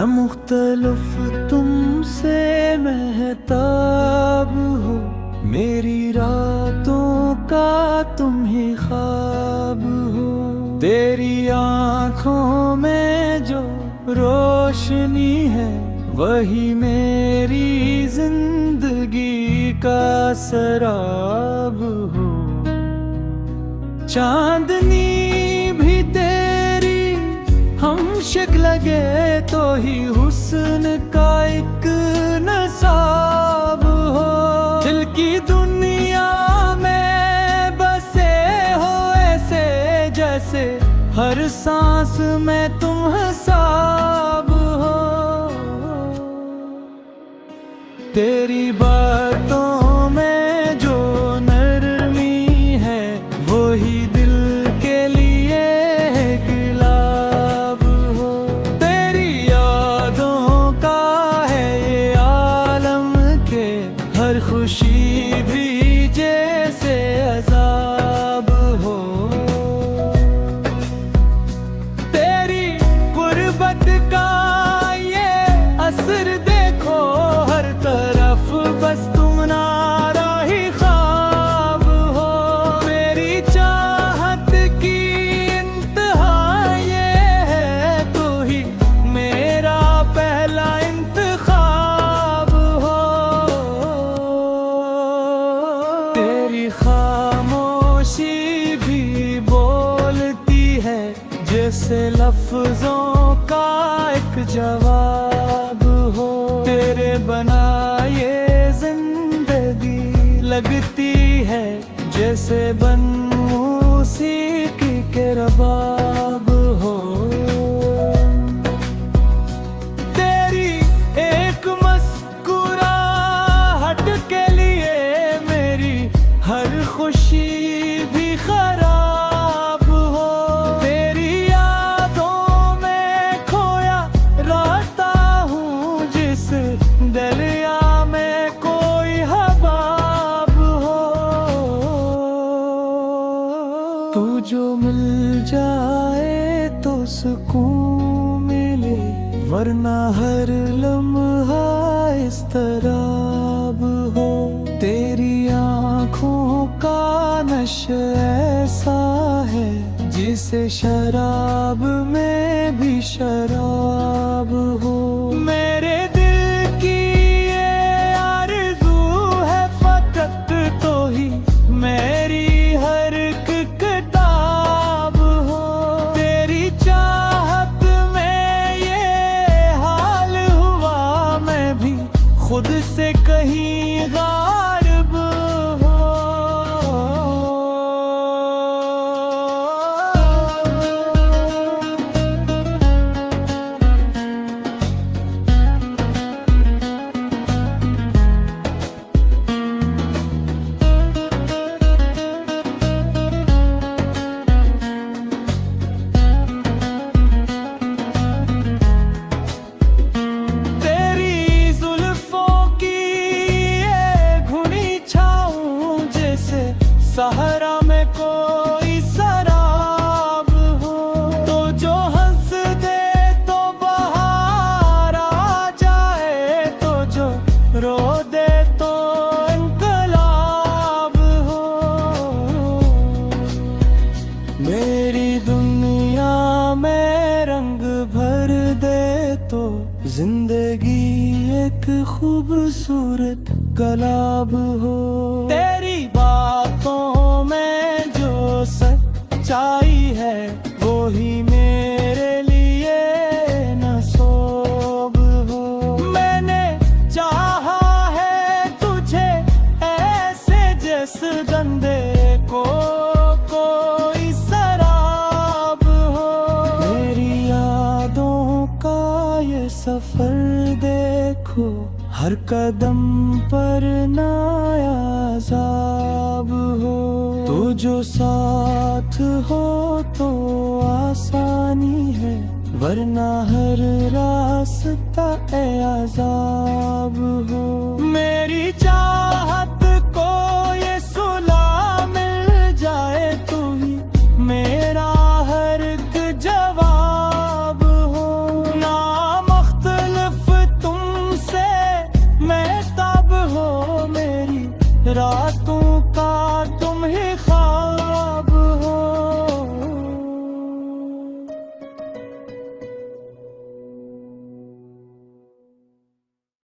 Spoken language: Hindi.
मैं मुख्तलिफ तुमसे महताब हो, मेरी रातों का तुम ही ख्वाब हो। तेरी आँखों में जो रोशनी है वही मेरी जिंदगी का सराब हो। चांदनी भी तेरी हम शक्ल लगे तो ही हुस्न का एक नसाब हो। दिल की दुनिया में बसे हो ऐसे जैसे हर सांस में तुम हिसाब हो। तेरी बातों में जो नरमी है वही दिल के लिए गुलाब हो। तेरी यादों का है ये आलम के हर खुशी भी जैसे अजाब हो। तेरी गुर्बत का ये असर देखो हर तरफ बस तुम नारा ही ख्वाब हो। मेरी चाहत की इंतहा ये है तू ही मेरा पहला इंतखाब हो। तेरी खामोशी भी बोलती है जैसे लफ्जों का एक जवाब हो। तेरे बना ये जिंदगी लगती है जैसे बन मौसीकी के रबाब हो। तेरी एक मुस्कुराहट के लिए मेरी हर खुशी भी खराब हो। तेरी यादों में खोया रहता हूँ जिस दरिया में कोई हबाब हो। तू जो मिल जाए तो सुकून मिले वरना हर लम्हा इस्तराब हो। तेरी आँखों का नशा ऐसा है जिसे शराब में भी शराब हो। मेरे दिल की ये आरज़ू है फकत तो ही मेरी हर एक किताब हो। तेरी चाहत में ये हाल हुआ मैं भी खुद से कहीं गायब हो। तेरी जुल्फों की ये घुनी छाऊं जैसे सहरा में कोई शराब हो। तो जो हंस दे तो बहार आ जाए तो जो रो दे तो इनकलाब हो। मेरी दुनिया में रंग भर दे तो जिंदगी एक खूबसूरत गुलाब हो। तेरी बातों में जो सच्चाई है वो ही मेरे लिए नसूब हो। मैंने चाहा है तुझे ऐसे जिस गंदे को कोई शराब हो। मेरी यादों का ये सफर देखो हर कदम पर नया अज़ाब हो। तू जो साथ हो तो आसानी है वरना हर रास्ता ए अज़ाब हो।